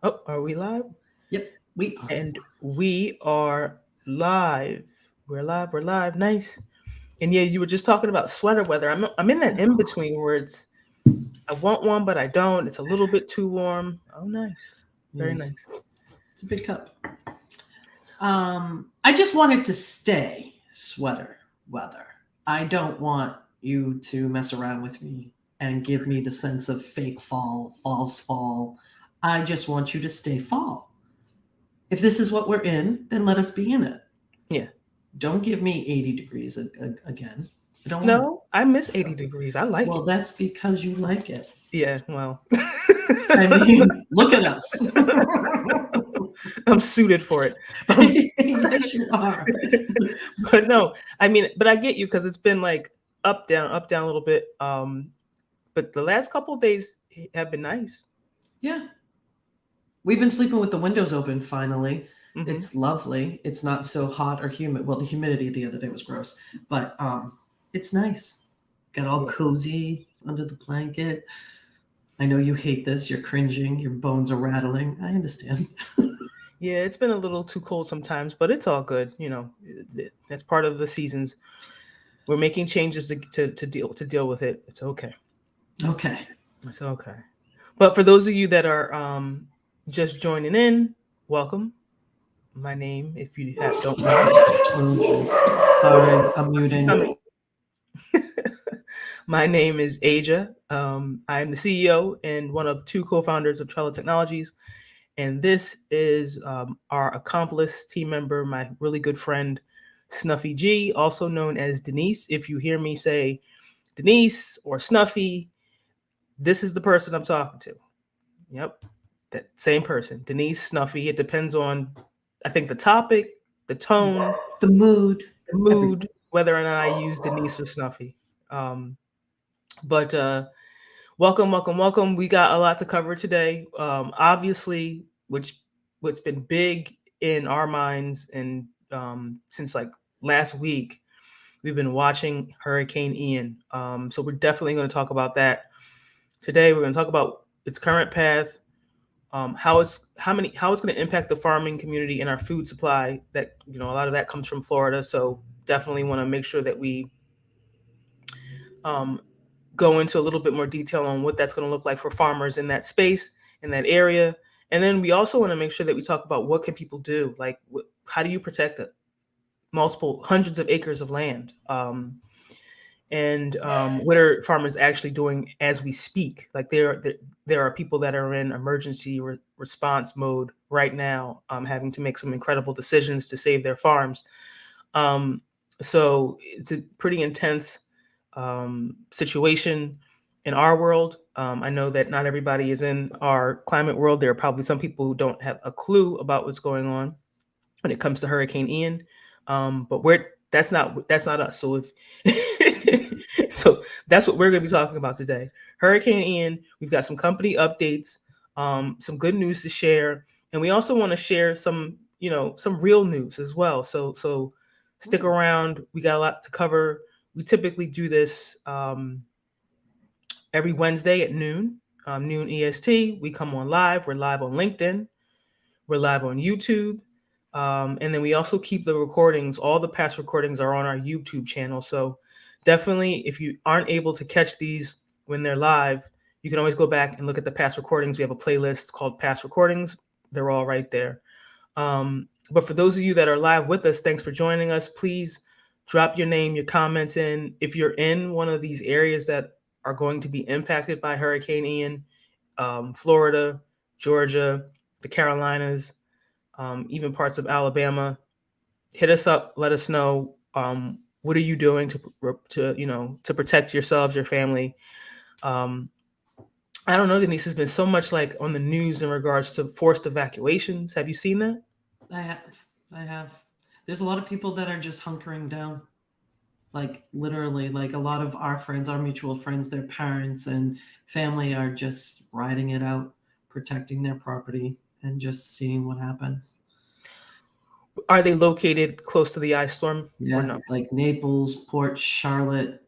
Oh, are we live? Yep, we are. And we are live. We're live. We're live. Nice. And yeah, you were just talking about sweater weather. I'm in that in between where it's I want one but I don't. It's a little bit too warm. Oh, nice. Very Yes, nice. it's a big cup. I just want it to stay sweater weather. I don't want you to mess around with me and give me the sense of fake fall, false fall. I just want you to stay fall. If this is what we're in, then let us be in it. Yeah. Don't give me 80 degrees again. I don't want it. No, I miss 80 degrees. I like Well, it. that's because you like it. Yeah, well. I mean, look at us. I'm suited for it. Yes, you are. But no, I mean, but I get you because it's been like up, down a little bit. But the last couple of days have been nice. Yeah. We've been sleeping with the windows open finally. Hmm. It's lovely. It's not so hot or humid. Well, the humidity the other day was gross, but it's nice. Got all Yeah. cozy under the blanket. I know you hate this. You're cringing. Your bones are rattling. I understand. Yeah, it's been a little too cold sometimes, but it's all good. That's part of the seasons. We're making changes to deal with it. It's okay. Okay. It's okay. But for those of you that are just joining in, welcome. My name, if you don't know, Oh, jeez. Sorry, I'm must be muting. coming. My name is Aja. I'm the CEO and one of two co-founders of Trella Technologies, and this is our accomplice team member, my really good friend, Snuffy G, also known as Denise. If you hear me say Denise or Snuffy, this is the person I'm talking to. Yep, that same person, Denise, Snuffy. It depends on, I think, the topic, the tone, The mood. the mood, whether or not I use Denise or Snuffy. Um, but welcome, welcome, welcome. We got a lot to cover today. Obviously, what's been big in our minds and since like last week, we've been watching Hurricane Ian. So we're definitely going to talk about that today. We're going to talk about its current path, how it's going to impact the farming community and our food supply. That a lot of that comes from Florida. So definitely want to make sure that we um, go into a little bit more detail on what that's going to look like for farmers in that space, in that area. And then we also want to make sure that we talk about what can people do, like how do you protect multiple hundreds of acres of land, and what are farmers actually doing as we speak. Like there are people that are in emergency response mode right now, having to make some incredible decisions to save their farms. um, so it's a pretty intense situation in our world. I know that not everybody is in our climate world. There are probably some people who don't have a clue about what's going on when it comes to Hurricane Ian. But we're that's not us. So so that's what we're going to be talking about today. Hurricane Ian. We've got some company updates, some good news to share, and we also want to share some real news as well. So stick around. We got a lot to cover. We typically do this every Wednesday at noon, noon EST. We come on live. We're live on LinkedIn. We're live on YouTube. And then we also keep the recordings. All the past recordings are on our YouTube channel. So definitely, if you aren't able to catch these when they're live, you can always go back and look at the past recordings. We have a playlist called Past Recordings. They're all right there. But for those of you that are live with us, thanks for joining us. Please drop your name, your comments in. If you're in one of these areas that are going to be impacted by Hurricane Ian, Florida, Georgia, the Carolinas, even parts of Alabama, hit us up. Let us know, what are you doing to protect yourselves, your family. Um, I don't know, Denise. Has been so much like on the news in regards to forced evacuations. Have you seen that? I have. I have. There's a lot of people that are just hunkering down. Like literally, like a lot of our friends, our mutual friends, their parents and family are just riding it out, protecting their property and just seeing what happens. Are they located close to the ice storm or Yeah, no? like Naples, Port Charlotte.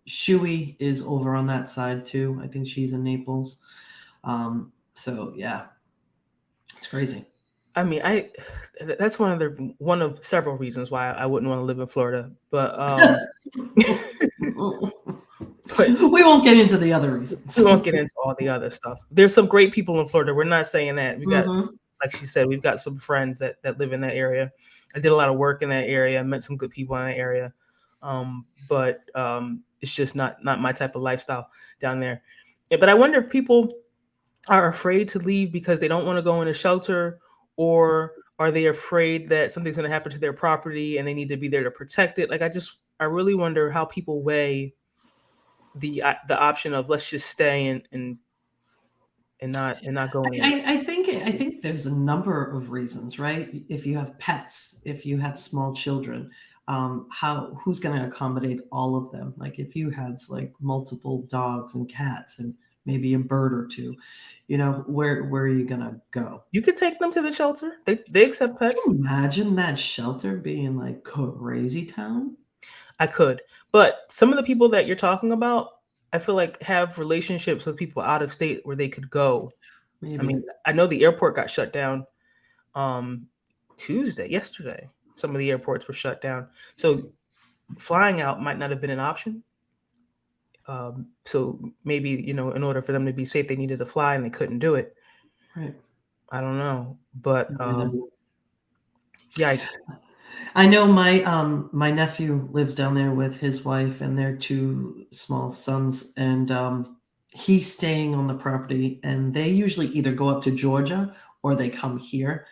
Shuey is over on that side too. I think she's in Naples. So yeah, It's crazy. I mean, that's one of several reasons why I wouldn't want to live in Florida. But but We won't get into the other we reasons. won't get into all the other stuff. There's some great people in Florida. We're not saying that. We got, Hmm. like she said, we've got some friends that live in that area. I did a lot of work in that area. I met some good people in that area. But it's just not my type of lifestyle down there. Yeah, but I wonder if people are afraid to leave because they don't want to go in a shelter, or are they afraid that something's going to happen to their property and they need to be there to protect it? Like I really wonder how people weigh the option of let's just stay and not go anywhere. I think there's a number of reasons, right? If you have pets, if you have small children, how who's going to accommodate all of them? Like if you have like multiple dogs and cats and maybe a bird or two, where are you going to go? You could take them to the shelter. They accept Could pets. you imagine that shelter being like crazy town? I could, but some of the people that you're talking about, I feel like have relationships with people out of state where they could go. I Maybe. mean, I know the airport got shut down um yesterday. Some of the airports were shut down. So flying out might not have been an option. So maybe, in order for them to be safe, they needed to fly and they couldn't do it. Right. I don't know. But Either. yikes. I know my nephew lives down there with his wife and their two small sons, and he's staying on the property. And they usually either go up to Georgia or they come here.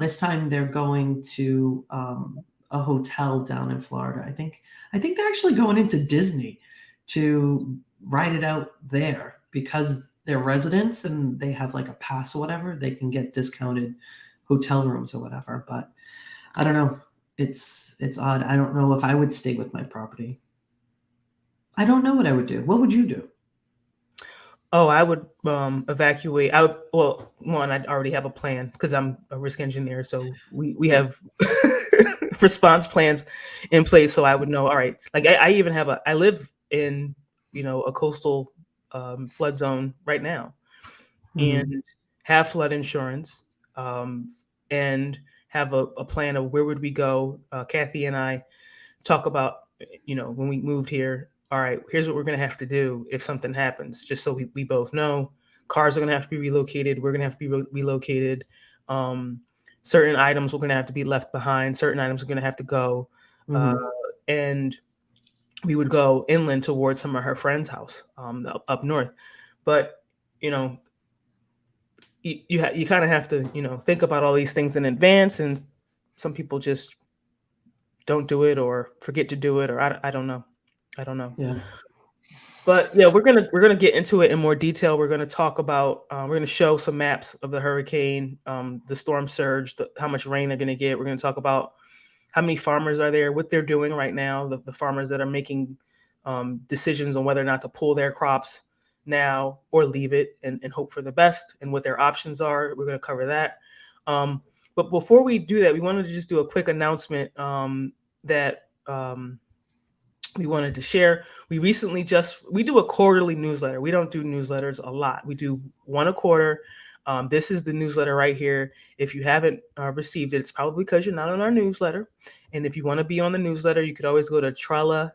This time they're going to a hotel down in Florida. I think they're actually going into Disney to ride it out there because they're residents and they have like a pass or whatever. They can get discounted hotel rooms or whatever, but. I don't know. It's odd. I don't know if I would stay with my property. I don't know what I would do. What would you do? Oh, I would evacuate. Well, one, I'd already have a plan because I'm a risk engineer. So we Right. have response plans in place. So I would know, all right, like I even I live in, a coastal flood zone right now, Hmm. and have flood insurance, and have a plan of where would we go. Kathy and I talk about, when we moved here, all right, here's what we're going to have to do if something happens, just so we both know. Cars are going to have to be relocated. We're going to have to be relocated. Um, certain items we're going to have to be left behind. Certain items are going to have to go. Uh, Hmm. and we would go inland towards some of her friends' house, up north. But, you know, you kind of have to, think about all these things in advance. And some people just don't do it or forget to do it, or I don't know. I don't know. Yeah. But yeah, we're gonna get into it in more detail. We're gonna talk about we're gonna show some maps of the hurricane, the storm surge, how much rain they're gonna get. We're gonna talk about how many farmers are there, what they're doing right now, the farmers that are making decisions on whether or not to pull their crops now or leave it and hope for the best, and what their options are. We're gonna cover that. But before we do that, we wanted to just do a quick announcement that we wanted to share. We do a quarterly newsletter. We don't do newsletters a lot. We do one a quarter. This is the newsletter right here. If you haven't received it, it's probably because you're not on our newsletter. And if you want to be on the newsletter, you could always go to Trella.io,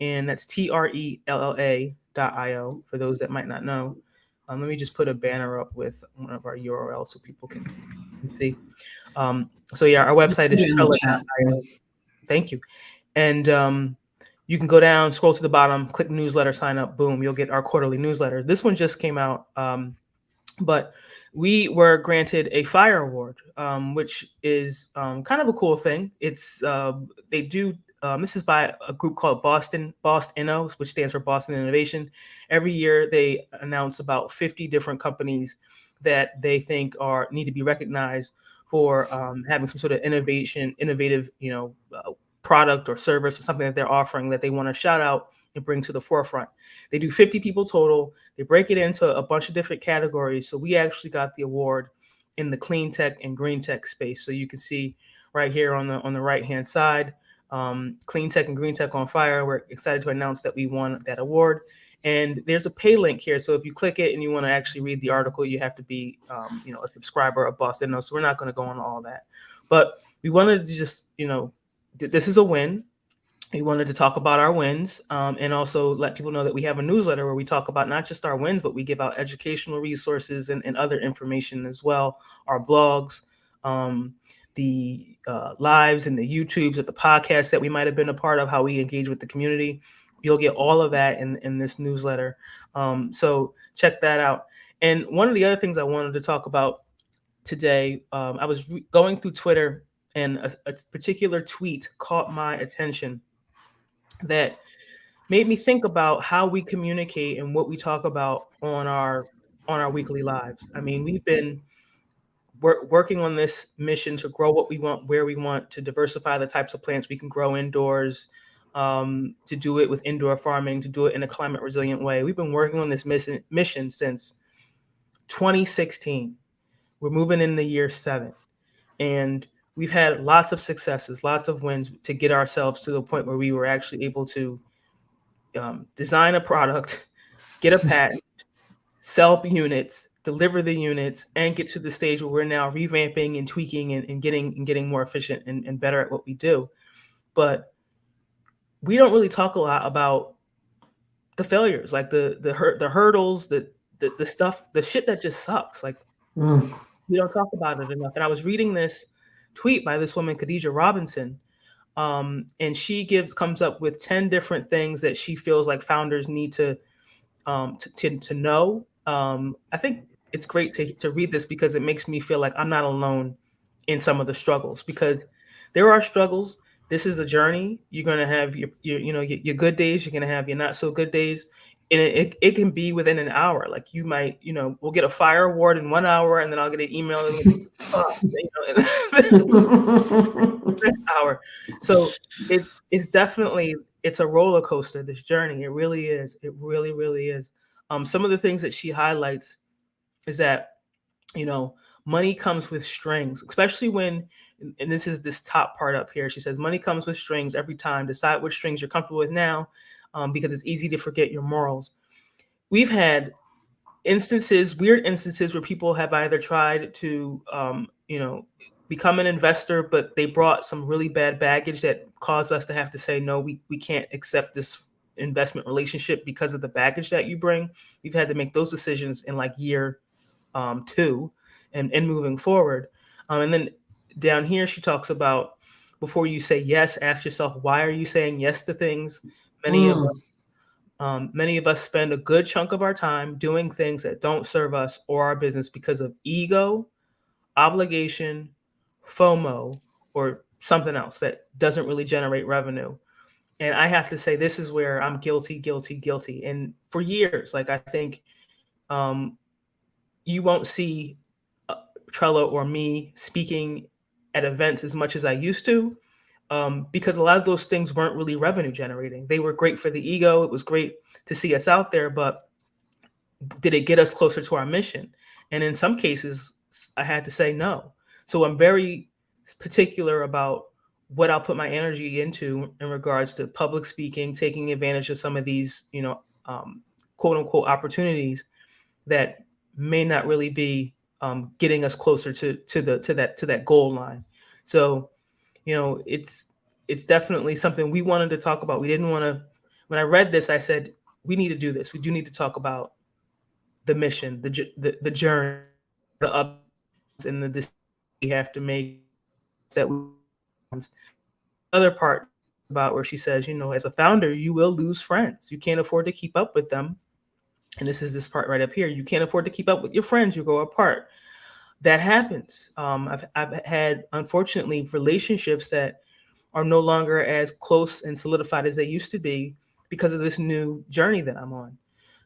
and that's Trella.io for those that might not know. Let me just put a banner up with one of our URLs so people can see. So yeah, our Just website put is it in the chat. Trella.io. Thank you. And you can go down, scroll to the bottom, click newsletter, sign up, boom, you'll get our quarterly newsletter. This one just came out, but we were granted a fire award, which is kind of a cool thing. It's they do. This is by a group called Boston, which stands for Boston Innovation. Every year they announce about 50 different companies that they think need to be recognized for having some sort of innovative, product or service or something that they're offering that they want to shout out and bring to the forefront. They do 50 people total. They break it into a bunch of different categories. So we actually got the award in the clean tech and green tech space. So you can see right here on the right hand side, clean tech and green tech on fire. We're excited to announce that we won that award. And there's a pay link here. So if you click it and you want to actually read the article, you have to be, a subscriber of Boston. No, so we're not going to go on all that. But we wanted to just, this is a win. We wanted to talk about our wins, and also let people know that we have a newsletter where we talk about not just our wins, but we give out educational resources and other information as well. Our blogs, the lives and the YouTubes of the podcasts that we might have been a part of, how we engage with the community. You'll get all of that in this newsletter. So check that out. And one of the other things I wanted to talk about today, I was going through Twitter, and a particular tweet caught my attention that made me think about how we communicate and what we talk about on our weekly lives. I mean, we've been working on this mission to grow what we want, where we want, to diversify the types of plants we can grow indoors, to do it with indoor farming, to do it in a climate resilient way. We've been working on this mission since 2016. We're moving in the year 7, and we've had lots of successes, lots of wins to get ourselves to the point where we were actually able to design a product, get a patent, sell units, deliver the units, and get to the stage where we're now revamping and tweaking and getting more efficient and better at what we do. But we don't really talk a lot about the failures, like the hurdles, the stuff, the shit that just sucks. Like we don't talk about it enough. And I was reading this tweet by this woman, Khadija Robinson, and she comes up with 10 different things that she feels like founders need to know. I think it's great to read this because it makes me feel like I'm not alone in some of the struggles, because there are struggles. This is a journey. You're going to have your good days. You're going to have your not so good days. And it can be within an hour. Like you might, we'll get a fire award in 1 hour, and then I'll get an email next hour. So it's definitely, it's a roller coaster, this journey. It really is. It really, really is. Some of the things that she highlights is that, money comes with strings, especially when, and this is this top part up here. She says, money comes with strings every time. Decide which strings you're comfortable with now, because it's easy to forget your morals. We've had weird instances where people have either tried to, become an investor, but they brought some really bad baggage that caused us to have to say, no, we can't accept this investment relationship because of the baggage that you bring. We've had to make those decisions in like year 2 and moving forward. And then down here, she talks about, before you say yes, ask yourself, why are you saying yes to things? Many of us spend a good chunk of our time doing things that don't serve us or our business because of ego, obligation, FOMO, or something else that doesn't really generate revenue. And I have to say, this is where I'm guilty. And for years, like I think you won't see Trella or me speaking at events as much as I used to, because a lot of those things weren't really revenue generating. They were great for the ego. It was great to see us out there, but did it get us closer to our mission? And in some cases, I had to say no. So I'm very particular about what I'll put my energy into in regards to public speaking, taking advantage of some of these, quote unquote opportunities that may not really be getting us closer to that goal line. So, it's definitely something we wanted to talk about. We didn't want to. When I read this, I said, we need to do this. We do need to talk about the mission, the journey, the ups and the decisions we have to make. That we, other part about where she says, as a founder, you will lose friends. You can't afford to keep up with them. And this is this part right up here. You can't afford to keep up with your friends. You go apart. That happens. I've had, unfortunately, relationships that are no longer as close and solidified as they used to be because of this new journey that I'm on.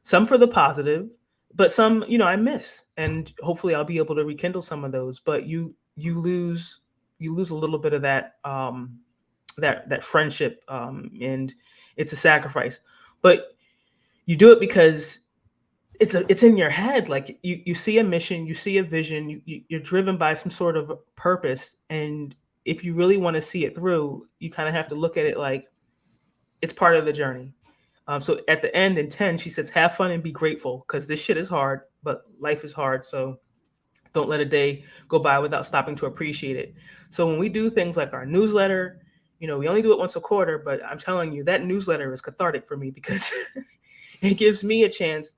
Some for the positive, but some, I miss. And hopefully I'll be able to rekindle some of those. But you lose a little bit of that that friendship, and it's a sacrifice. But you do it because it's in your head. Like you see a mission, you see a vision, you're driven by some sort of purpose. And if you really want to see it through, you kind of have to look at it like it's part of the journey. So at the end in 10, she says, have fun and be grateful because this shit is hard, but life is hard. So don't let a day go by without stopping to appreciate it. So when we do things like our newsletter, we only do it once a quarter, but I'm telling you that newsletter is cathartic for me because it gives me a chance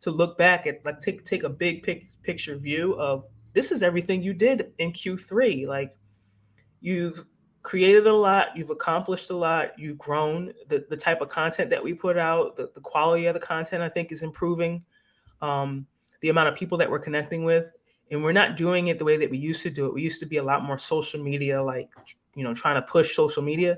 to look back at, like, take a big picture view of this is everything you did in Q3. Like, you've created a lot, you've accomplished a lot, you've grown. The type of content that we put out, the quality of the content, I think, is improving. Um, the amount of people that we're connecting with, and we're not doing it the way that we used to do it. We used to be a lot more social media, like, trying to push social media.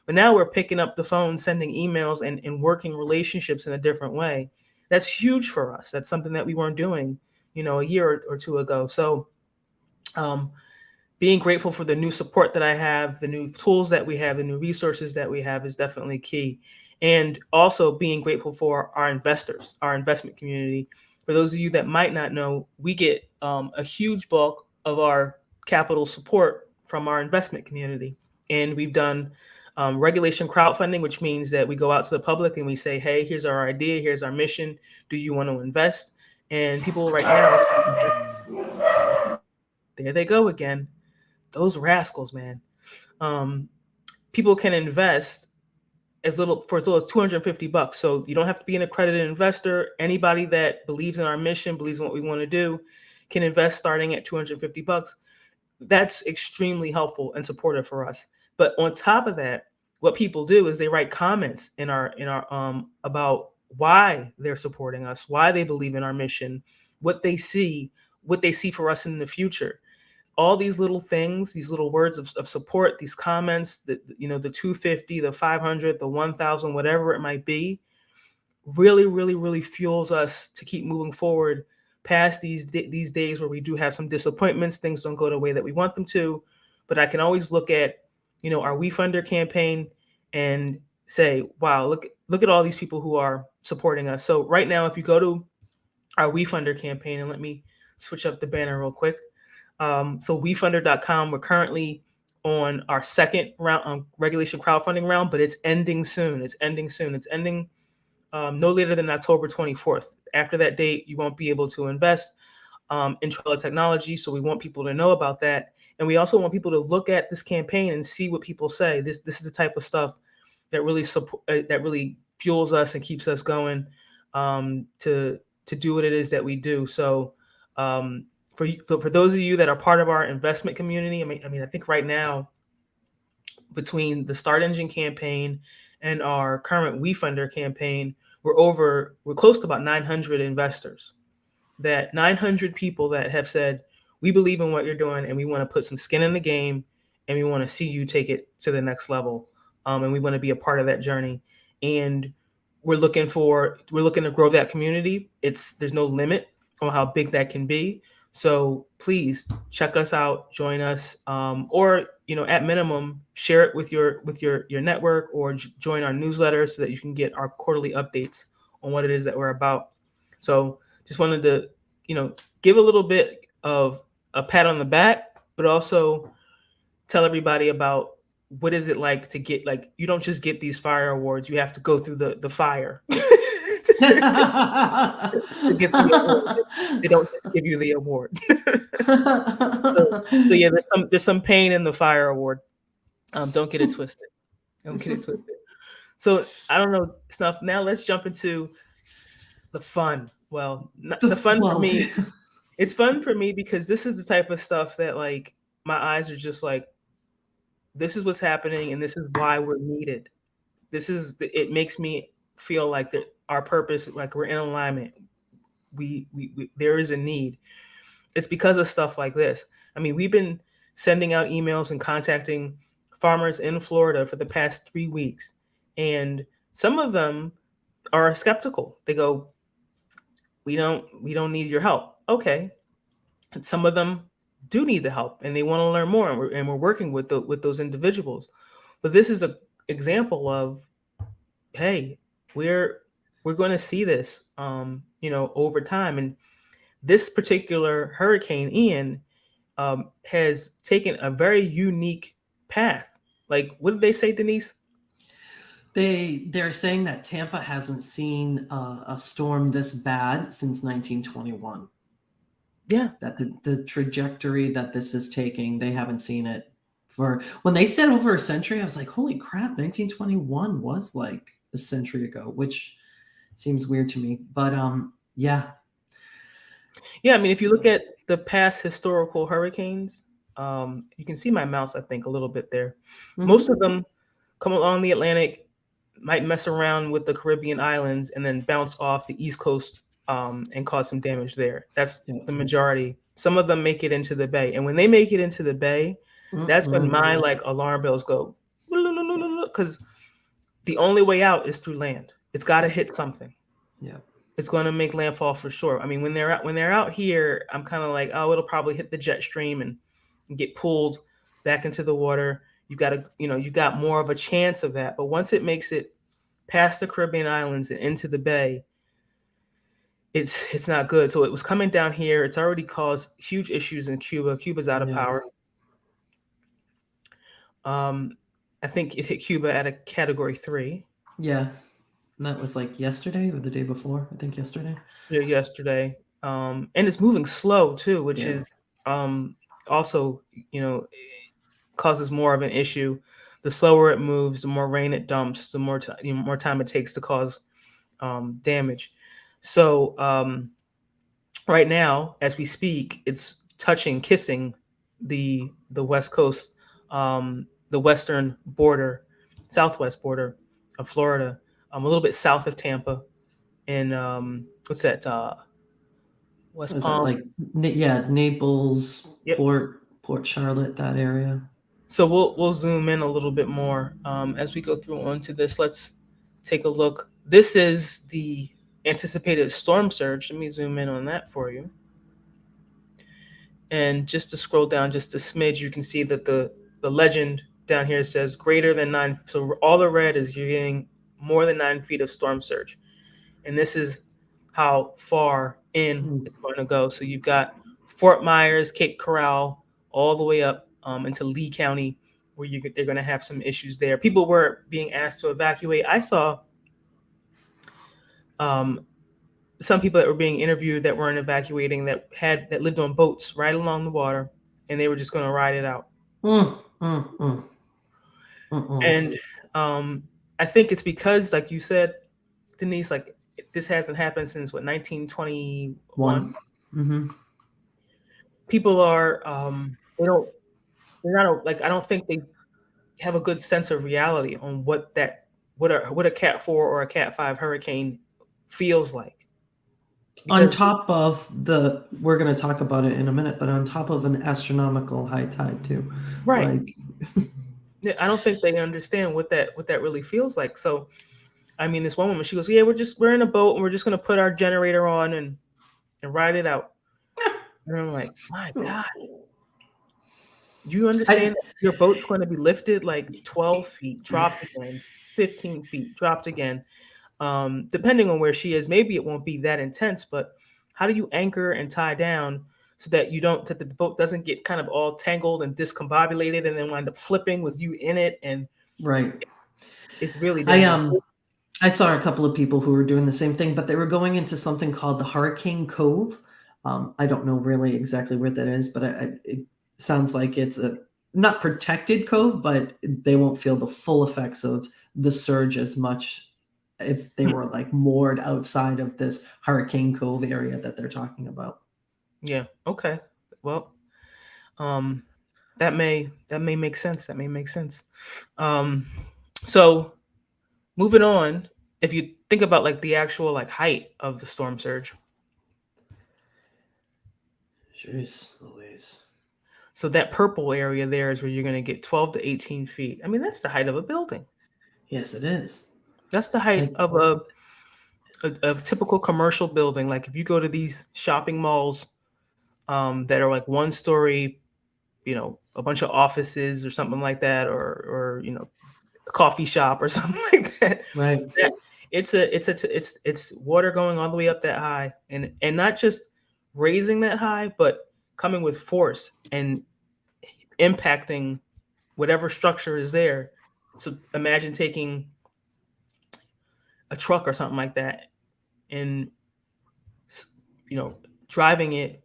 But now we're picking up the phone, sending emails, and working relationships in a different way. That's huge for us. That's something that we weren't doing, a year or two ago. So, being grateful for the new support that I have, the new tools that we have, the new resources that we have is definitely key. And also being grateful for our investors, our investment community. For those of you that might not know, we get a huge bulk of our capital support from our investment community. And we've done regulation crowdfunding, which means that we go out to the public and we say, hey, here's our idea, here's our mission. Do you want to invest? And people right now, there they go again. Those rascals, man. People can invest as little as $250. So you don't have to be an accredited investor. Anybody that believes in our mission, believes in what we want to do, can invest starting at $250. That's extremely helpful and supportive for us. But on top of that, what people do is they write comments in our about why they're supporting us, why they believe in our mission, what they see for us in the future. All these little things, these little words of support, these comments, the 250, the 500, the 1,000, whatever it might be, really, really, really fuels us to keep moving forward past these days where we do have some disappointments. Things don't go the way that we want them to, but I can always look at, our WeFunder campaign and say, wow, look at all these people who are supporting us. So right now, if you go to our WeFunder campaign, and let me switch up the banner real quick. So WeFunder.com, we're currently on our second round, regulation crowdfunding round, but it's ending soon. It's ending no later than October 24th. After that date, you won't be able to invest in Trella technology. So we want people to know about that. And we also want people to look at this campaign and see what people say. This is the type of stuff that really fuels us and keeps us going to do what it is that we do. So for those of you that are part of our investment community, I think right now, between the Start Engine campaign and our current WeFunder campaign, we're close to about 900 investors. That 900 people that have said, we believe in what you're doing and we want to put some skin in the game and we want to see you take it to the next level. And we want to be a part of that journey. And we're looking to grow that community. There's no limit on how big that can be. So please check us out, join us, or at minimum, share it with your network, or join our newsletter so that you can get our quarterly updates on what it is that we're about. So just wanted to give a little bit of a pat on the back, but also tell everybody about what is it like to get, like, you don't just get these fire awards, you have to go through the fire to get the award. They don't just give you the award. so yeah, there's some pain in the fire award. Don't get it twisted. So I don't know, Snuff. Now let's jump into the fun. Well, the fun for me. It's fun for me because this is the type of stuff that, like, my eyes are just like, this is what's happening and this is why we're needed. It makes me feel like that our purpose, like we're in alignment. We there is a need. It's because of stuff like this. I mean, we've been sending out emails and contacting farmers in Florida for the past 3 weeks, and some of them are skeptical. They go, we don't need your help. Okay. And some of them do need the help and they want to learn more, and we're working with those individuals. But this is an example of, hey, we're going to see this over time. And this particular Hurricane Ian has taken a very unique path. Like, what did they say, Denise? They're saying that Tampa hasn't seen a storm this bad since 1921. Yeah. That the trajectory that this is taking, they haven't seen it for when they said over a century. I was like, holy crap, 1921 was like a century ago, which seems weird to me. But yeah. Yeah, I mean, if you look at the past historical hurricanes, you can see my mouse, I think, a little bit there. Most Mhm. of them come along the Atlantic, might mess around with the Caribbean islands, and then bounce off the East Coast and cause some damage there. That's Yeah. the majority. Some of them make it into the bay, and when they make it into the bay, that's when Mm-mm. my like alarm bells go, because the only way out is through land. It's got to Yeah. hit something. Yeah. It's going to make landfall for sure. I mean, when they're out here, I'm kind of like, oh, it'll probably hit the jet stream and get pulled back into the water. You got more of a chance of that. But once it makes it past the Caribbean islands and into the bay, it's not good. So it was coming down here. It's already caused huge issues in Cuba. Cuba's out of Yeah. power. Um, I think it hit Cuba at a category 3 Yeah. And that was like yesterday or the day before. I think yesterday. yesterday. And it's moving slow too, which Yeah. is also, you know, causes more of an issue. The slower it moves, the more rain it dumps, the more time it takes to cause damage. So right now, as we speak, it's touching, kissing the west coast, the western border, southwest border of Florida, a little bit south of Tampa, in what's that? West Was it Palm. like yeah, Naples, Yep. Port Charlotte, that area? So we'll zoom in a little bit more as we go through onto this. Let's take a look. This is the anticipated storm surge. Let me zoom in on that for you. And just to scroll down just a smidge, you can see that the legend down here says greater than 9. So all the red is you're getting more than 9 feet of storm surge, and this is how far in Mm. it's going to go. So you've got Fort Myers, Cape Coral, all the way up into Lee County, where they're going to have some issues there. People were being asked to evacuate. I saw um, some people that were being interviewed that weren't evacuating that lived on boats right along the water, and they were just going to ride it out. Mm, mm, mm, mm-mm. And I think it's because, like you said, Denise, like this hasn't happened since what 1921. One. Mm-hmm. People are they're not like I don't think they have a good sense of reality on what a Cat 4 or a Cat 5 hurricane feels like On because top of we're going to talk about it in a minute, but on top of an astronomical high tide too, right. like Yeah, I don't think they understand what that really feels like. So I mean, this one woman, she goes, "Yeah, we're in a boat and we're just gonna put our generator on and ride it out." And I'm like, "My God, do you I understand that your boat's going to be lifted like 12 feet, dropped again, 15 feet, dropped again?" Depending on where she is, maybe it won't be that intense, but how do you anchor and tie down so that the boat doesn't get kind of all tangled and discombobulated and then wind up flipping with you in it? And right. it's really I dangerous. I saw a couple of people who were doing the same thing, but they were going into something called the Hurricane Cove. I don't know really exactly where that is, but it sounds like it's a not protected cove, but they won't feel the full effects of the surge as much if they Hmm. were like moored outside of this Hurricane Cove area that they're talking about. Yeah. Okay. Well, um, that may make sense. That may make sense. Um, so moving on, if you think about like the actual like height of the storm surge, Jeez Louise. so that purple area there is where you're going to get 12 to 18 feet. I mean, that's the height of a building. Yes, it is. That's the height Like, of a typical commercial building. Like if you go to these shopping malls that are like one story, a bunch of offices or something like that, or a coffee shop or something like that. right. that it's water going all the way up that high, and not just raising that high, but coming with force and impacting whatever structure is there. So imagine taking a truck or something like that, and driving it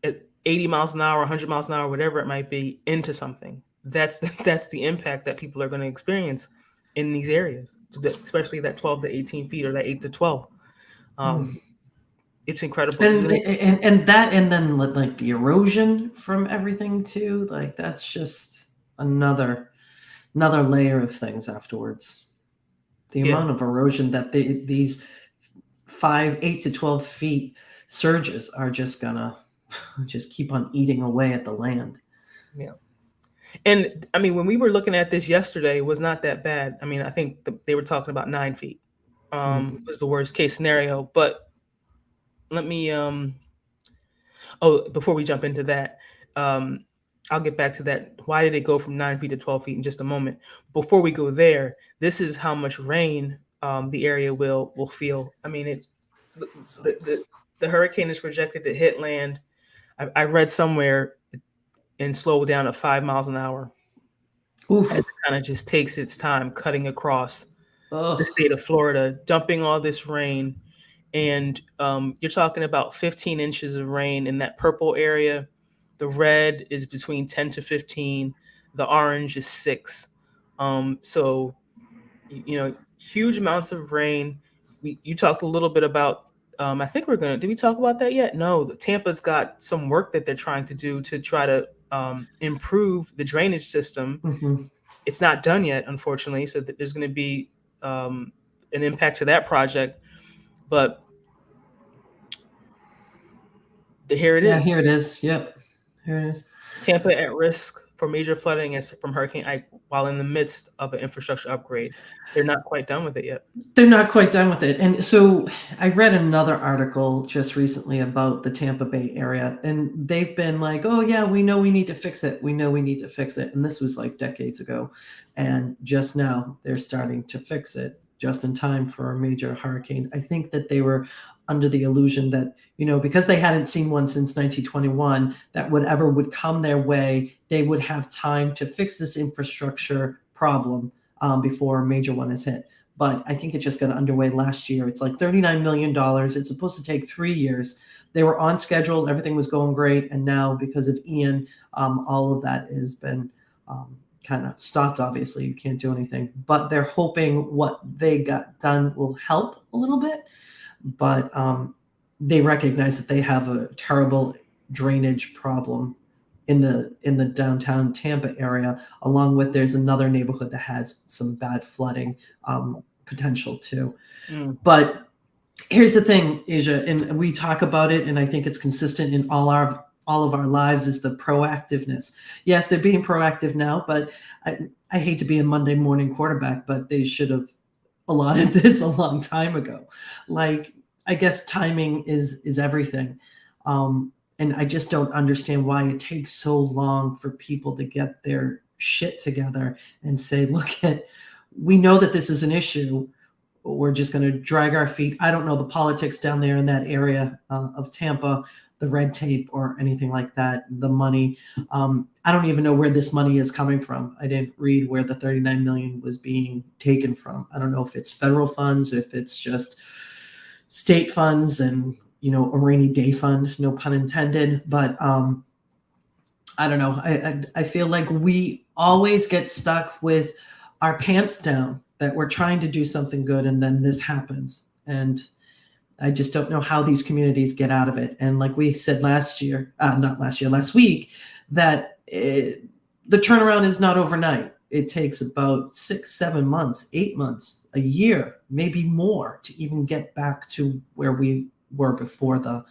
at 80 miles an hour, 100 miles an hour, whatever it might be, into something. That's the impact that people are going to experience in these areas, especially that 12 to 18 feet or that 8 to 12. It's incredible. And then like the erosion from everything too, like that's just another layer of things afterwards. The amount of erosion that these 8 to 12 feet surges are just gonna just keep on eating away at the land. Yeah. And I mean, when we were looking at this yesterday, it was not that bad. I mean, I think they were talking about 9 feet was the worst case scenario. But let me before we jump into that, I'll get back to that. Why did it go from 9 feet to 12 feet in just a moment? Before we go there, this is how much rain the area will feel. I mean, it's the hurricane is projected to hit land. I read somewhere and slow down to 5 miles an hour. Oof. As it kind of just takes its time cutting across the state of Florida, dumping all this rain. And you're talking about 15 inches of rain in that purple area. The red is between 10 to 15. The orange is 6. So, huge amounts of rain. You talked a little bit about, I think did we talk about that yet? No, Tampa's got some work that they're trying to do to try to improve the drainage system. It's not done yet, unfortunately. So there's going to be an impact to that project. But here it is. Yeah, here it is. Yep. Here it is. Tampa at risk for major flooding from Hurricane Ike while in the midst of an infrastructure upgrade. They're not quite done with it yet. They're not quite done with it. And so I read another article just recently about the Tampa Bay area, and they've been like, oh, yeah, we know we need to fix it. We know we need to fix it. And this was like decades ago. And just now they're starting to fix it just in time for a major hurricane. I think that they were under the illusion that, because they hadn't seen one since 1921, that whatever would come their way, they would have time to fix this infrastructure problem before a major one is hit. But I think it just got underway last year. It's like $39 million. It's supposed to take 3 years. They were on schedule. Everything was going great. And now because of Ian, all of that has been kind of stopped. Obviously, you can't do anything. But they're hoping what they got done will help a little bit. But they recognize that they have a terrible drainage problem in the downtown Tampa area, along with there's another neighborhood that has some bad flooding potential too. But here's the thing, Asia, and we talk about it, and I think it's consistent in all of our lives, is the proactiveness. Yes, they're being proactive now, but I hate to be a Monday morning quarterback, but they should have allotted this a long time ago. Like, I guess timing is everything. And I just don't understand why it takes so long for people to get their shit together and say, we know that this is an issue. We're just going to drag our feet. I don't know the politics down there in that area of Tampa, the red tape or anything like that, the money. I don't even know where this money is coming from. I didn't read where the $39 million was being taken from. I don't know if it's federal funds, if it's just state funds and, a rainy day fund, no pun intended. But I don't know. I feel like we always get stuck with our pants down, that we're trying to do something good and then this happens. And I just don't know how these communities get out of it. And like we said last week, that the turnaround is not overnight. It takes about 6, 7 months, 8 months, a year, maybe more, to even get back to where we were before the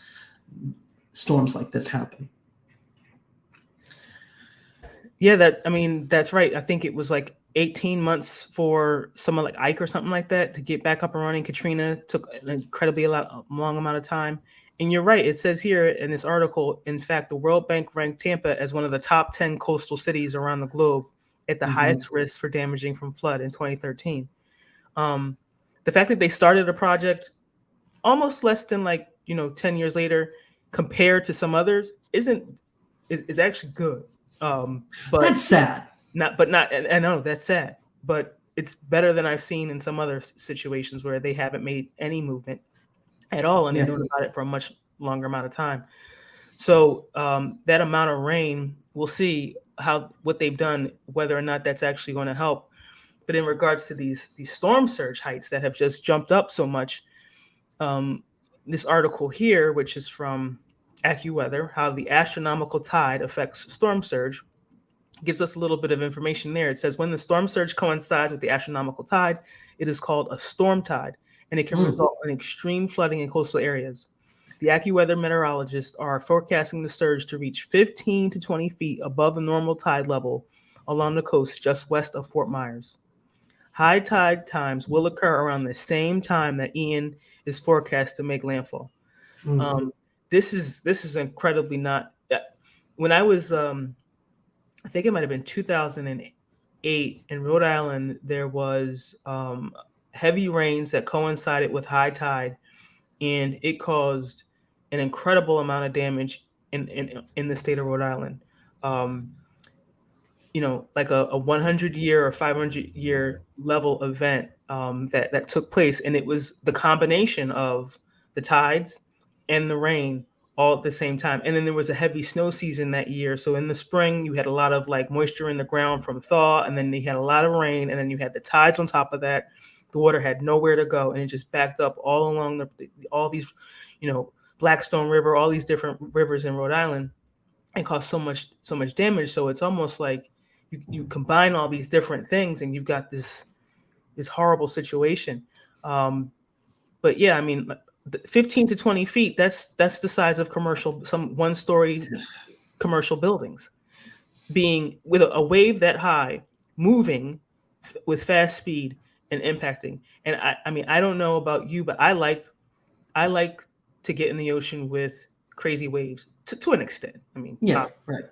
storms like this happen. Yeah, that's right. I think it was like 18 months for someone like Ike or something like that to get back up and running. Katrina took an incredibly long amount of time. And you're right. It says here in this article, in fact, the World Bank ranked Tampa as one of the top 10 coastal cities around the globe at the highest risk for damaging from flood in 2013. The fact that they started a project almost less than 10 years later compared to some others is actually good. But that's sad. I know that's sad, but it's better than I've seen in some other situations where they haven't made any movement at all, and they've Yeah. known about it for a much longer amount of time. So that amount of rain, we'll see what they've done, whether or not that's actually going to help. But in regards to these storm surge heights that have just jumped up so much, this article here, which is from AccuWeather, how the astronomical tide affects storm surge, gives us a little bit of information there. It says when the storm surge coincides with the astronomical tide, it is called a storm tide, and it can result in extreme flooding in coastal areas. The AccuWeather meteorologists are forecasting the surge to reach 15 to 20 feet above the normal tide level along the coast just west of Fort Myers. High tide times will occur around the same time that Ian is forecast to make landfall. This is incredibly not. When I was, I think it might have been 2008 in Rhode Island, there was heavy rains that coincided with high tide, and it caused an incredible amount of damage in the state of Rhode Island. Like a 100-year or 500-year level event that took place, and it was the combination of the tides and the rain all at the same time. And then there was a heavy snow season that year, so in the spring you had a lot of like moisture in the ground from thaw, and then you had a lot of rain, and then you had the tides on top of that. The water had nowhere to go, and it just backed up all along all these, Blackstone River, all these different rivers in Rhode Island, and caused so much damage. So it's almost like you combine all these different things, and you've got this horrible situation. But yeah, I mean, 15 to 20 feet, that's the size of some one-story commercial buildings being with a wave that high, moving with fast speed and impacting. And I mean, I don't know about you, but I like to get in the ocean with crazy waves to an extent. I mean, right.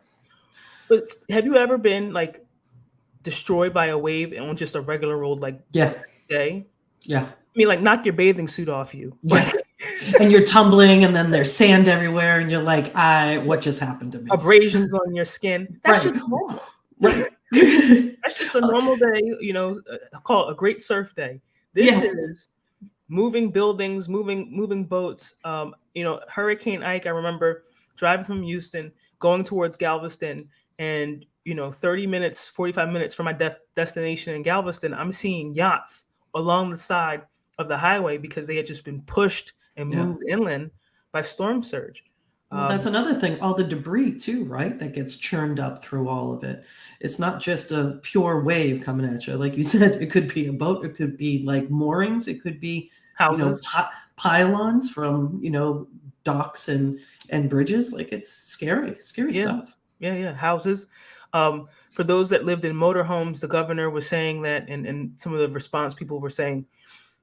But have you ever been like destroyed by a wave on just a regular road day? Yeah. I mean, like knock your bathing suit off you. Yeah. And you're tumbling, and then there's sand everywhere, and you're like, what just happened to me? Abrasions on your skin. That's just normal. Right. That's just a normal day, call it a great surf day. This is moving buildings, moving boats. Hurricane Ike, I remember driving from Houston, going towards Galveston, and 30 minutes, 45 minutes from my destination in Galveston, I'm seeing yachts along the side of the highway because they had just been pushed and moved inland by storm surge. Well, that's another thing, all the debris too, right? That gets churned up through all of it. It's not just a pure wave coming at you. Like you said, it could be a boat, it could be like moorings, it could be houses, pylons from docks and bridges. Like it's scary stuff. Yeah, houses. For those that lived in motorhomes, the governor was saying that, and some of the response people were saying,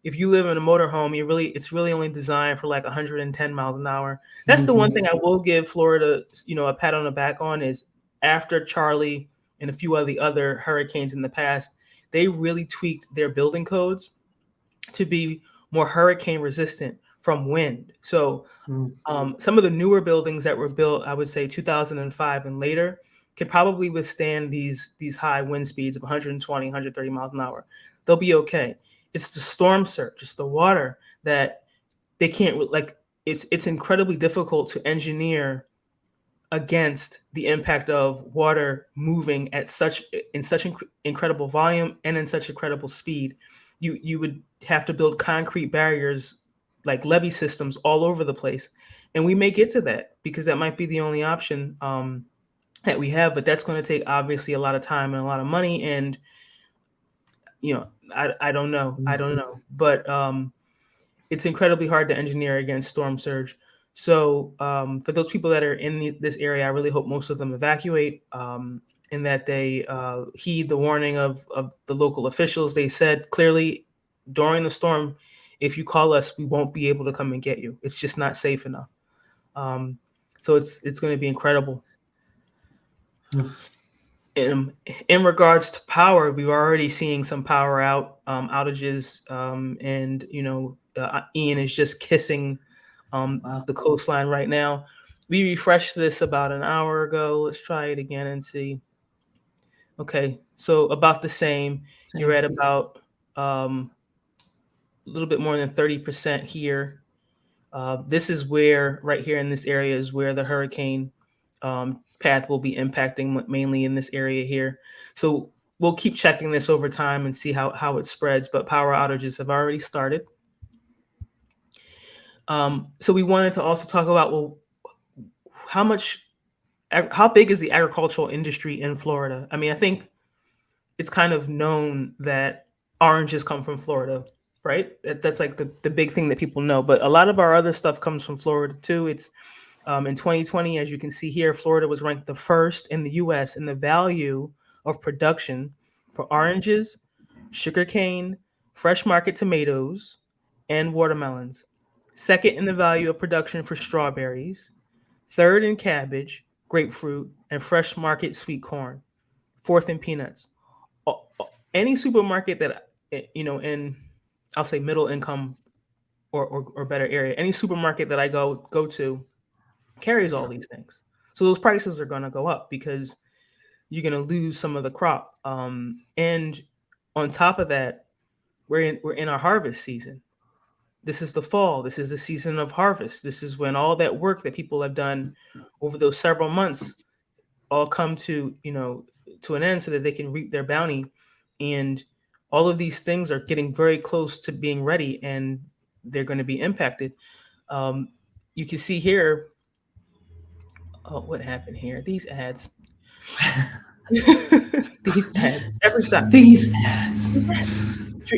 if you live in a motorhome, it's really only designed for like 110 miles an hour. That's the one thing I will give Florida, a pat on the back on, is after Charlie and a few of the other hurricanes in the past, they really tweaked their building codes to be more hurricane resistant from wind. So some of the newer buildings that were built, I would say 2005 and later, can probably withstand these high wind speeds of 120, 130 miles an hour. They'll be okay. It's the storm surge, it's the water that they can't it's incredibly difficult to engineer against the impact of water moving in such incredible volume and in such incredible speed. You would have to build concrete barriers like levee systems all over the place. And we may get to that because that might be the only option that we have, but that's going to take obviously a lot of time and a lot of money. And I don't know. But it's incredibly hard to engineer against storm surge. So for those people that are in this area, I really hope most of them evacuate and that they heed the warning of the local officials. They said clearly during the storm, if you call us, we won't be able to come and get you. It's just not safe enough. So it's going to be incredible. In regards to power, we're already seeing some power outages, and Ian is just kissing the coastline right now. We refreshed this about an hour ago. Let's try it again and see. Okay, so about the same. You're Same. at about a little bit more than 30% here. This is where, right here in this area, is where the hurricane path will be impacting, mainly in this area here. So we'll keep checking this over time and see how it spreads. But power outages have already started. So we wanted to also talk about, well, how much, how big is the agricultural industry in Florida? I mean, I think it's kind of known that oranges come from Florida, right? That's like the big thing that people know. But a lot of our other stuff comes from Florida too. It's in 2020, as you can see here, Florida was ranked the first in the U.S. in the value of production for oranges, sugarcane, fresh market tomatoes, and watermelons. Second in the value of production for strawberries. Third in cabbage, grapefruit, and fresh market sweet corn. Fourth in peanuts. Any supermarket that in, I'll say, middle income or better area, any supermarket that I go to carries all these things. So those prices are going to go up because you're going to lose some of the crop. And on top of that, we're in our harvest season. This is the fall. This is the season of harvest. This is when all that work that people have done over those several months all come to an end so that they can reap their bounty. And all of these things are getting very close to being ready, and they're going to be impacted. Um, you can see here. Oh, what happened here? These ads. These ads every time. These ads.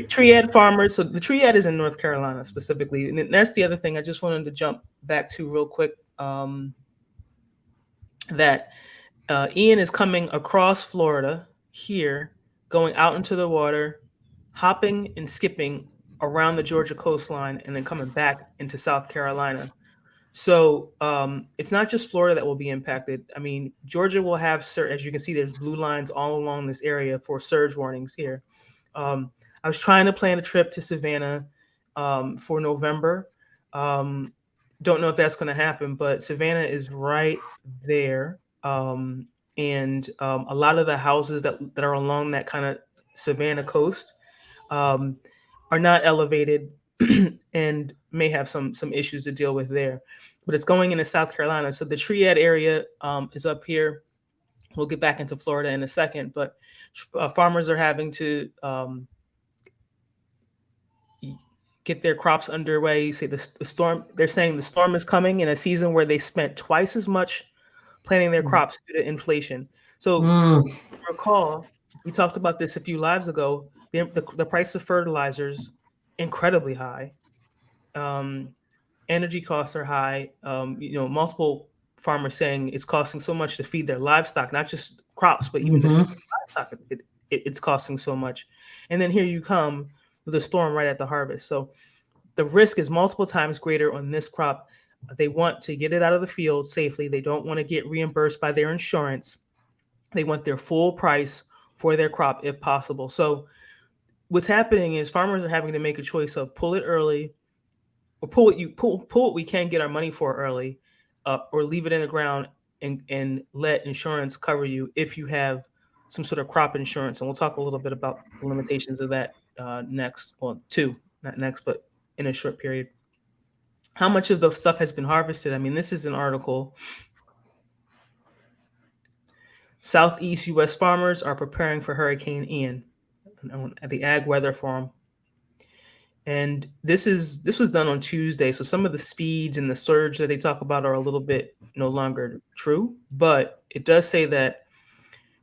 Triad farmers. So the Triad is in North Carolina specifically, and that's the other thing I just wanted to jump back to real quick. That Ian is coming across Florida here, going out into the water, hopping and skipping around the Georgia coastline, and then coming back into South Carolina. So it's not just Florida that will be impacted. I mean, Georgia will have, as you can see, there's blue lines all along this area for surge warnings here. I was trying to plan a trip to Savannah for November. Um, don't know if that's going to happen, but Savannah is right there. And a lot of the houses that are along that kind of Savannah coast um, are not elevated and may have some issues to deal with there. But it's going into South Carolina, so the Triad area is up here. We'll get back into Florida in a second, but farmers are having to get their crops underway. Say the storm. They're saying the storm is coming in a season where they spent twice as much planting their crops due to inflation. So recall, we talked about this a few lives ago. The price of fertilizers incredibly high. Um, Energy costs are high. Multiple farmers saying it's costing so much to feed their livestock, not just crops, but even to feed livestock. It's costing so much. And then here you come with a storm right at the harvest. So the risk is multiple times greater on this crop. They want to get it out of the field safely. They don't want to get reimbursed by their insurance. They want their full price for their crop if possible. So what's happening is farmers are having to make a choice of pull it early, or pull what we can get our money for early, or leave it in the ground and let insurance cover you if you have some sort of crop insurance. And we'll talk a little bit about the limitations of that next. Well, not next, but in a short period. How much of the stuff has been harvested? I mean, this is an article. Southeast U.S. farmers are preparing for Hurricane Ian at the Ag Weather Forum. And this was done on Tuesday, so some of the speeds and the surge that they talk about are a little bit no longer true, but it does say that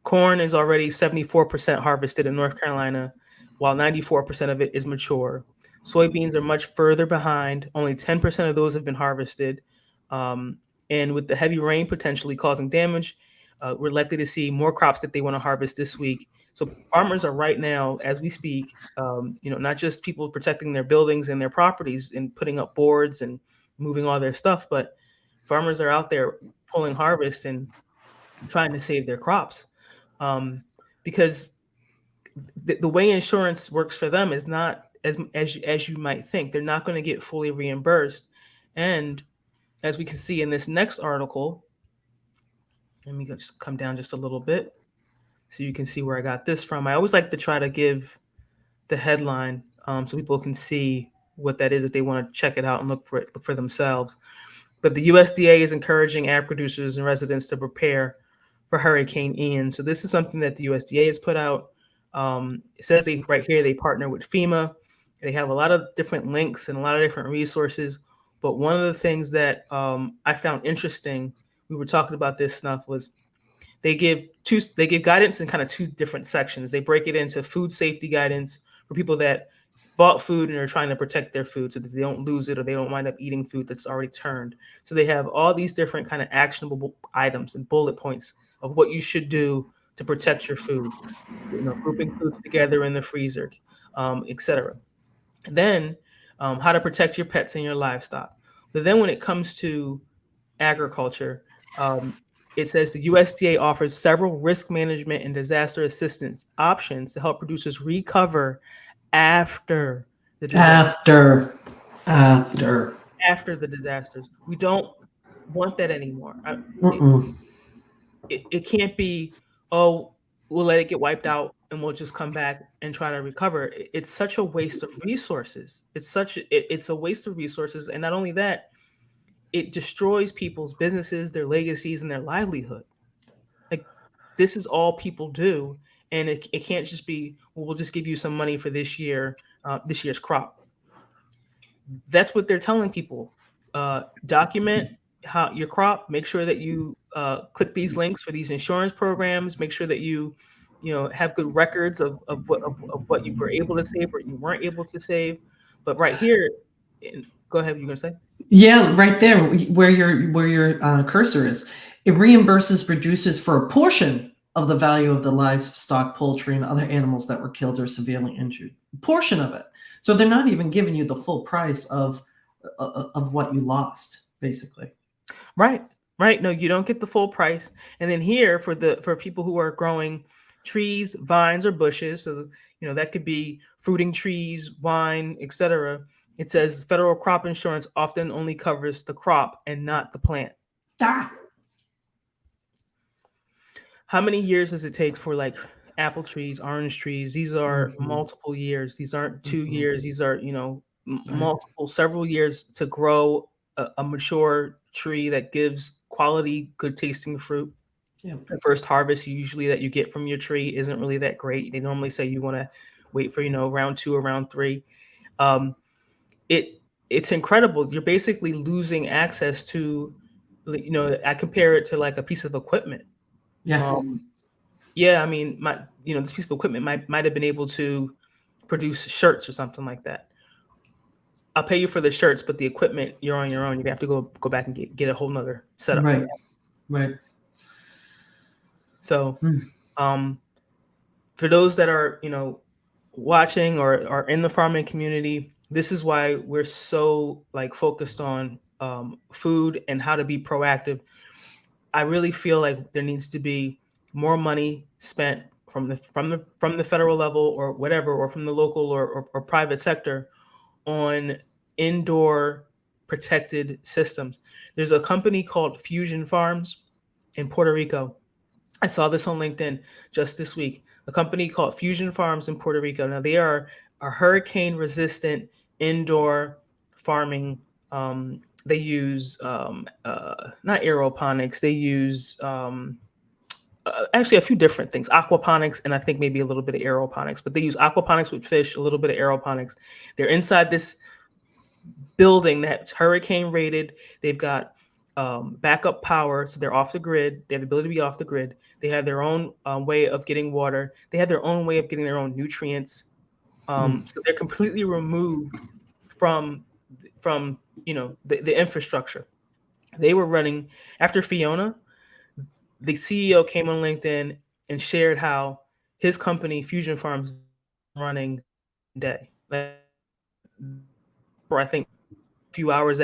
corn is already 74% harvested in North Carolina, while 94% of it is mature. Soybeans are much further behind. Only 10% of those have been harvested. And with the heavy rain potentially causing damage, we're likely to see more crops that they want to harvest this week. So farmers are right now, as we speak, not just people protecting their buildings and their properties and putting up boards and moving all their stuff, but farmers are out there pulling harvest and trying to save their crops. Because the way insurance works for them is not as you might think. They're not going to get fully reimbursed. And as we can see in this next article, let me just come down just a little bit. so you can see where I got this from. I always like to try to give the headline so people can see what that is if they want to check it out and look for themselves. But the USDA is encouraging ag producers and residents to prepare for Hurricane Ian. So this is something that the USDA has put out. It says right here they partner with FEMA. They have a lot of different links and a lot of different resources. But one of the things that I found interesting, we were talking about this stuff, was they give guidance in kind of two different sections. They break it into food safety guidance for people that bought food and are trying to protect their food so that they don't lose it or they don't wind up eating food that's already turned. So they have all these different kind of actionable items and bullet points of what you should do to protect your food. Grouping foods together in the freezer, etc. Then how to protect your pets and your livestock. But then when it comes to agriculture, it says the USDA offers several risk management and disaster assistance options to help producers recover after the disaster. After the disasters. We don't want that anymore. It can't be, oh, we'll let it get wiped out and we'll just come back and try to recover. It's such a waste of resources. It's a waste of resources. And not only that, it destroys people's businesses, their legacies, and their livelihood. Like, this is all people do. And it can't just be, well, we'll just give you some money for this year's crop. That's what they're telling people. Document how your crop. Make sure that you click these links for these insurance programs. Make sure that you have good records of what you were able to save or you weren't able to save. But right here, go ahead. You're gonna say? Yeah, right there where your cursor is. It reimburses producers for a portion of the value of the livestock, poultry, and other animals that were killed or severely injured. A portion of it. So they're not even giving you the full price of what you lost, basically. Right. No, you don't get the full price. And then here for people who are growing trees, vines, or bushes, so that could be fruiting trees, wine, etc. It says federal crop insurance often only covers the crop and not the plant. How many years does it take for like apple trees, orange trees? These are multiple years. These aren't 2 years. These are, multiple, several years to grow a mature tree that gives quality, good tasting fruit. Yeah. The first harvest usually that you get from your tree isn't really that great. They normally say you want to wait for, round 2 or round 3. It's incredible. You're basically losing access to, I compare it to like a piece of equipment. Yeah. I mean, this piece of equipment might have been able to produce shirts or something like that. I'll pay you for the shirts, but the equipment, you're on your own. You're gonna have to go back and get a whole nother setup. Right. Right. So, for those that are watching or are in the farming community, this is why we're so focused on food and how to be proactive. I really feel like there needs to be more money spent from the federal level or whatever, or from the local or private sector on indoor protected systems. There's a company called Fusion Farms in Puerto Rico. I saw this on LinkedIn just this week. A company called Fusion Farms in Puerto Rico. Now they are a hurricane resistant indoor farming. They use not aeroponics. They use actually a few different things, aquaponics, and I think maybe a little bit of aeroponics, but they use aquaponics with fish, a little bit of aeroponics. They're inside this building that's hurricane rated. They've got backup power, so they're off the grid. They have the ability to be off the grid. They have their own way of getting water. They have their own way of getting their own nutrients. So they're completely removed from the infrastructure. They were running after Fiona. The CEO came on LinkedIn and shared how his company, Fusion Farms, running day. For I think a few hours,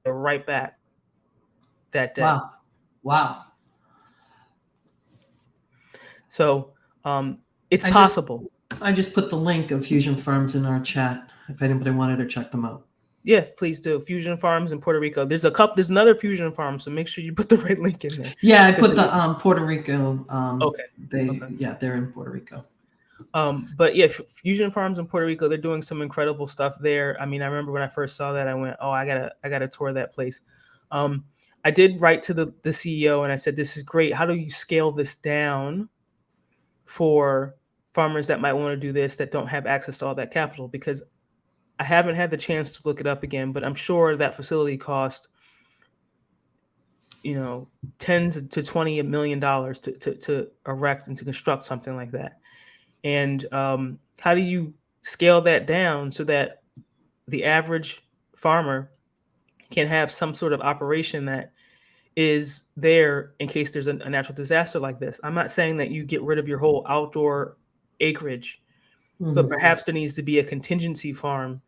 right back that day. Wow. So it's possible. I just put the link of Fusion Farms in our chat if anybody wanted to check them out. Yeah, please do. Fusion Farms in Puerto Rico. There's a couple. There's another Fusion Farm, so make sure you put the right link in there. Yeah, I 'Cause put the Puerto Rico. okay, They okay. yeah, they're in Puerto Rico. But yeah, Fusion Farms in Puerto Rico, they're doing some incredible stuff there. I mean, I remember when I first saw that, I went, "Oh, I gotta tour that place." Um, I did write to the CEO and I said, "This is great. How do you scale this down for farmers that might want to do this that don't have access to all that capital?" Because I haven't had the chance to look it up again, but I'm sure that facility cost, you know, tens to $20 million to erect and to construct something like that. And how do you scale that down so that the average farmer can have some sort of operation that is there in case there's a natural disaster like this? I'm not saying that you get rid of your whole outdoor acreage, but Hmm. perhaps there needs to be a contingency farm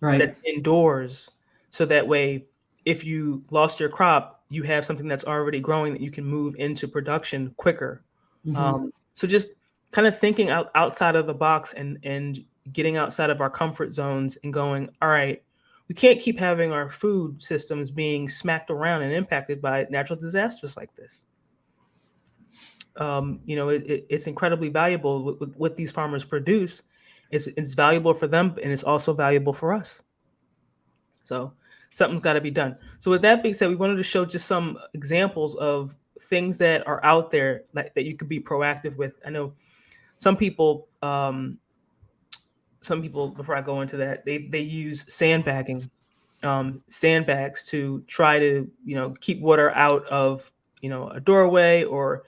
Right. that's indoors, so that way if you lost your crop, you have something that's already growing that you can move into production quicker. Hmm. So just kind of thinking outside of the box and getting outside of our comfort zones and going, all right, we can't keep having our food systems being smacked around and impacted by natural disasters like this. It's incredibly valuable what these farmers produce. It's valuable for them, and it's also valuable for us. So something's got to be done. So with that being said, we wanted to show just some examples of things that are out there that you could be proactive with. I know some people, before I go into that, they use sandbagging, sandbags to try to keep water out of a doorway or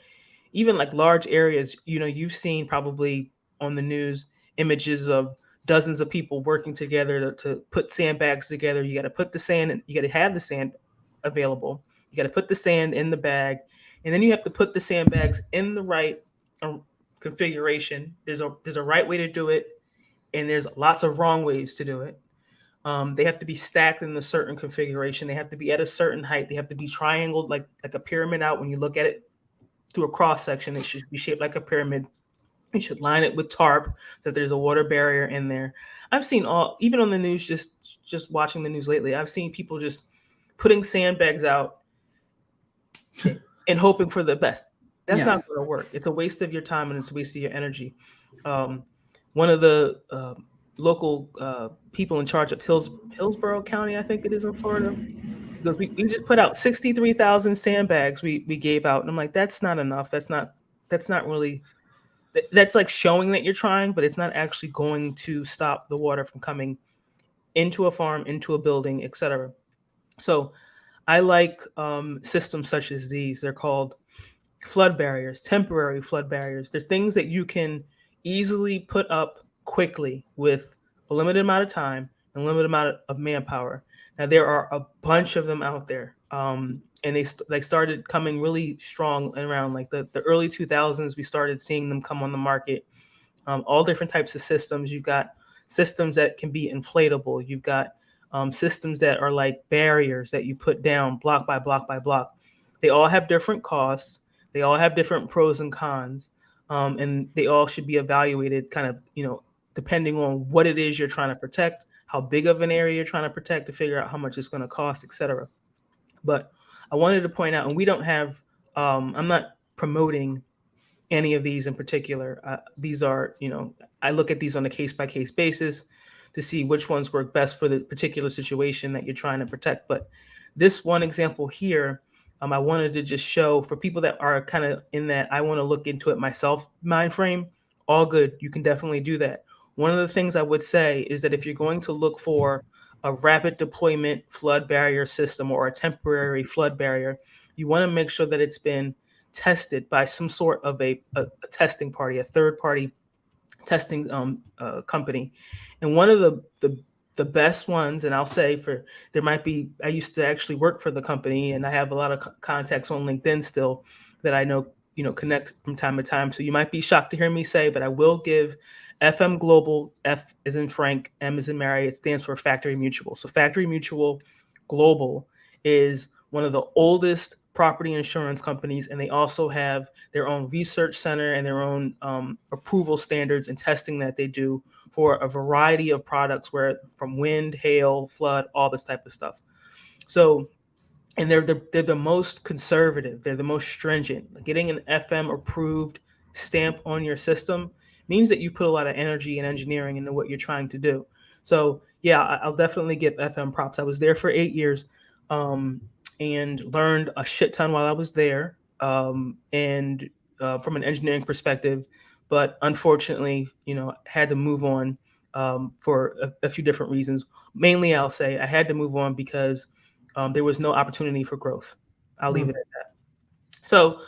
even like large areas. You've seen probably on the news images of dozens of people working together to put sandbags together. You got to put the sand and you got to have the sand available. You got to put the sand in the bag, and then you have to put the sandbags in the right uh, configuration. There's a right way to do it, and there's lots of wrong ways to do it. They have to be stacked in a certain configuration. They have to be at a certain height. They have to be triangled like a pyramid out. When you look at it through a cross section, it should be shaped like a pyramid. You should line it with tarp so that there's a water barrier in there. I've seen even on the news, just watching the news lately, I've seen people just putting sandbags out and hoping for the best. That's Yeah. not going to work. It's a waste of your time and it's a waste of your energy. Um, One of the local people in charge of Hillsborough County, I think it is in Florida, because we just put out 63,000 sandbags we gave out. And I'm like, that's not enough. That's not really, that's like showing that you're trying, but it's not actually going to stop the water from coming into a farm, into a building, etc. So I like systems such as these. They're called flood barriers, temporary flood barriers. They're things that you can easily put up quickly with a limited amount of time and limited amount of manpower. Now there are a bunch of them out there, and they started coming really strong around like the early 2000s. We started seeing them come on the market. All different types of systems. You've got systems that can be inflatable. You've got systems that are like barriers that you put down block by block by block. They all have different costs. They all have different pros and cons, and they all should be evaluated kind of, depending on what it is you're trying to protect, how big of an area you're trying to protect to figure out how much it's going to cost, etc. But I wanted to point out, and we don't have, I'm not promoting any of these in particular. These are, I look at these on a case by case basis to see which ones work best for the particular situation that you're trying to protect. But this one example here, I wanted to just show for people that are kind of in that I want to look into it myself mind frame. All good. You can definitely do that. One of the things I would say is that if you're going to look for a rapid deployment flood barrier system or a temporary flood barrier, you want to make sure that it's been tested by some sort of a testing party, a third party testing company. And one of the best ones, and I'll say for there might be, I used to actually work for the company, and I have a lot of contacts on LinkedIn still that I know connect from time to time. So you might be shocked to hear me say, but I will give FM Global. F is in Frank, M is in Mary. It stands for Factory Mutual. So Factory Mutual Global is one of the oldest property insurance companies, and they also have their own research center and their own approval standards and testing that they do for a variety of products, where from wind, hail, flood, all this type of stuff. So, and they're the most conservative. They're the most stringent. Getting an FM approved stamp on your system means that you put a lot of energy and engineering into what you're trying to do. So yeah, I'll definitely give FM props. I was there for 8 years, and learned a shit ton while I was there, and from an engineering perspective. But unfortunately, had to move on, for a few different reasons. Mainly, I'll say I had to move on because there was no opportunity for growth. I'll leave it at that. So,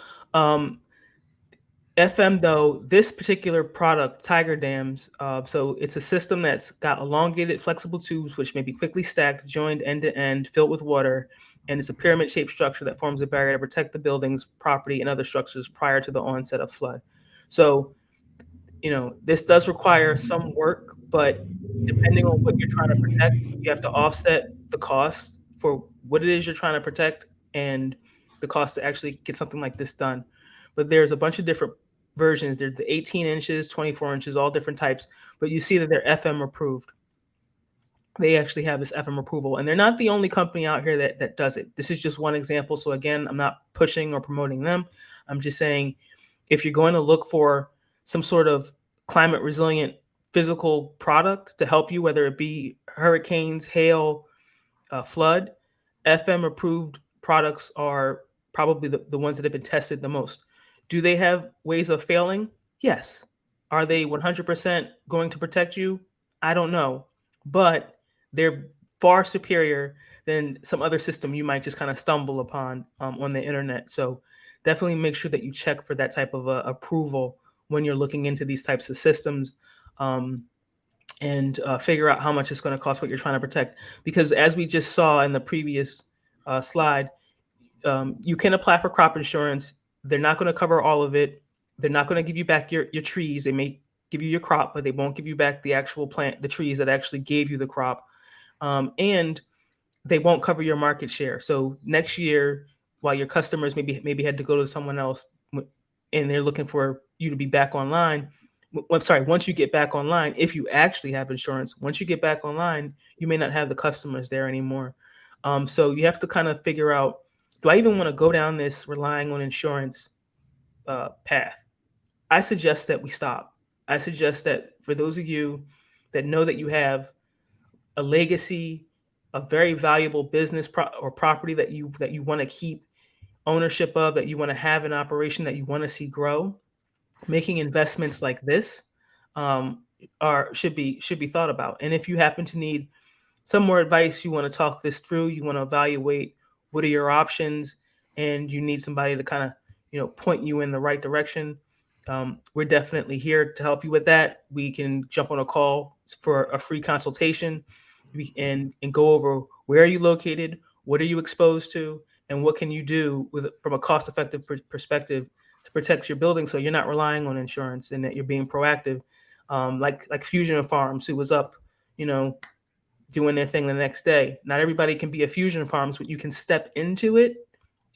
FM, though, this particular product, Tiger Dams, so it's a system that's got elongated, flexible tubes which may be quickly stacked, joined end to end, filled with water, and it's a pyramid-shaped structure that forms a barrier to protect the buildings, property, and other structures prior to the onset of flood. So, this does require some work, but depending on what you're trying to protect, you have to offset the cost for what it is you're trying to protect and the cost to actually get something like this done. But there's a bunch of different versions. There's the 18 inches, 24 inches, all different types, but you see that they're FM approved. They actually have this FM approval, and they're not the only company out here that does it. This is just one example. So again, I'm not pushing or promoting them. I'm just saying, if you're going to look for some sort of climate resilient physical product to help you, whether it be hurricanes, hail, flood, FM approved products are probably the ones that have been tested the most. Do they have ways of failing? Yes. Are they 100% going to protect you? I don't know. But they're far superior than some other system you might just kind of stumble upon on the internet. So definitely make sure that you check for that type of approval when you're looking into these types of systems, and figure out how much it's going to cost what you're trying to protect. Because as we just saw in the previous slide, you can apply for crop insurance. They're not going to cover all of it. They're not going to give you back your trees. They may give you your crop, but they won't give you back the actual plant, the trees that actually gave you the crop. And they won't cover your market share. So next year, while your customers maybe had to go to someone else and they're looking for you to be back online, once you get back online, if you actually have insurance, once you get back online, you may not have the customers there anymore. So you have to kind of figure out, do I even want to go down this relying on insurance path? I suggest that we stop. I suggest that for those of you that know that you have a legacy, a very valuable business or property that you want to keep ownership of, that you want to have an operation that you want to see grow, making investments like this should be thought about. And if you happen to need some more advice, you want to talk this through, you want to evaluate what are your options, and you need somebody to kind of point you in the right direction, we're definitely here to help you with that. We can jump on a call for a free consultation and go over where are you located, what are you exposed to, and what can you do from a cost-effective perspective to protect your building, so you're not relying on insurance and that you're being proactive, like Fusion Farms, who was up, doing their thing the next day. Not everybody can be a Fusion Farms, but you can step into it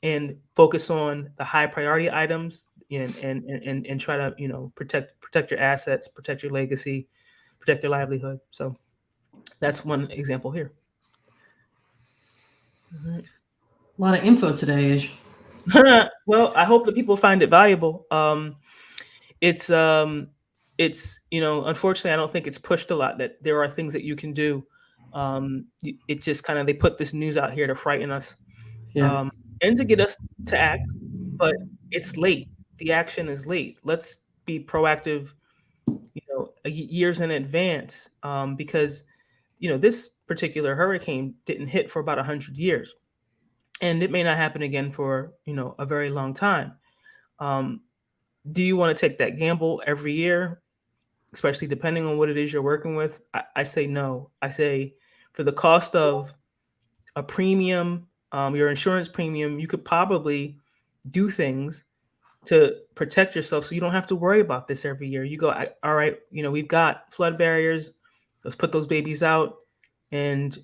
and focus on the high priority items, and try to protect your assets, protect your legacy, protect your livelihood. So that's one example here. A lot of info today, Ish. Well, I hope that people find it valuable. It's unfortunately, I don't think it's pushed a lot, that there are things that you can do. It just kind of, they put this news out here to frighten us, and to get us to act, but it's late. The action is late. Let's be proactive, years in advance, because this particular hurricane didn't hit for about 100 years, and it may not happen again for a very long time. Do you want to take that gamble every year, especially depending on what it is you're working with? I say no. I say, for the cost of a premium, your insurance premium, you could probably do things to protect yourself so you don't have to worry about this every year. You go, all right, we've got flood barriers. Let's put those babies out, and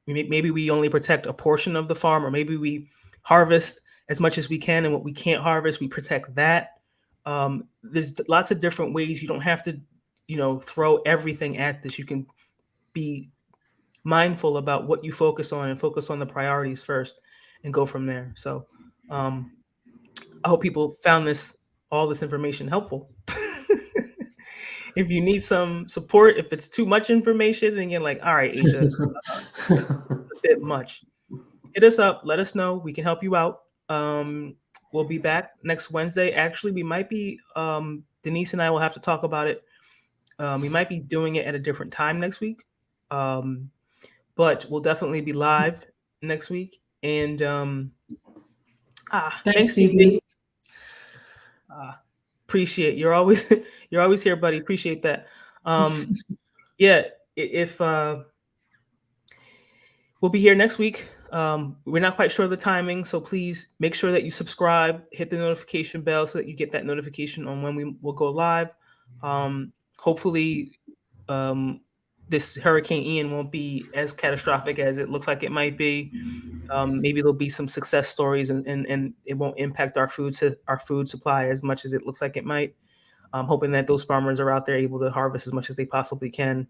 maybe we only protect a portion of the farm, or maybe we harvest as much as we can, and what we can't harvest, we protect that. There's lots of different ways. You don't have to, throw everything at this. You can be mindful about what you focus on and focus on the priorities first and go from there. So I hope people found all this information helpful. If you need some support, if it's too much information and you're like, all right, Asia, this is a bit much, hit us up, let us know. We can help you out. We'll be back next Wednesday. Actually, we might be, Denise and I will have to talk about it. We might be doing it at a different time next week. But we'll definitely be live next week. And thanks, CB. Appreciate you're always here, buddy. Appreciate that. Yeah, if we'll be here next week. We're not quite sure of the timing, so please make sure that you subscribe, hit the notification bell so that you get that notification on when we will go live. Hopefully, this Hurricane Ian won't be as catastrophic as it looks like it might be. Maybe there'll be some success stories, and it won't impact our food supply as much as it looks like it might. I'm hoping that those farmers are out there able to harvest as much as they possibly can.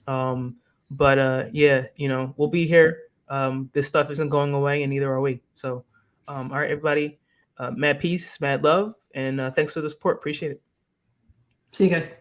But yeah, we'll be here. This stuff isn't going away, and neither are we. So, all right, everybody, mad peace, mad love, and thanks for the support. Appreciate it. See you guys.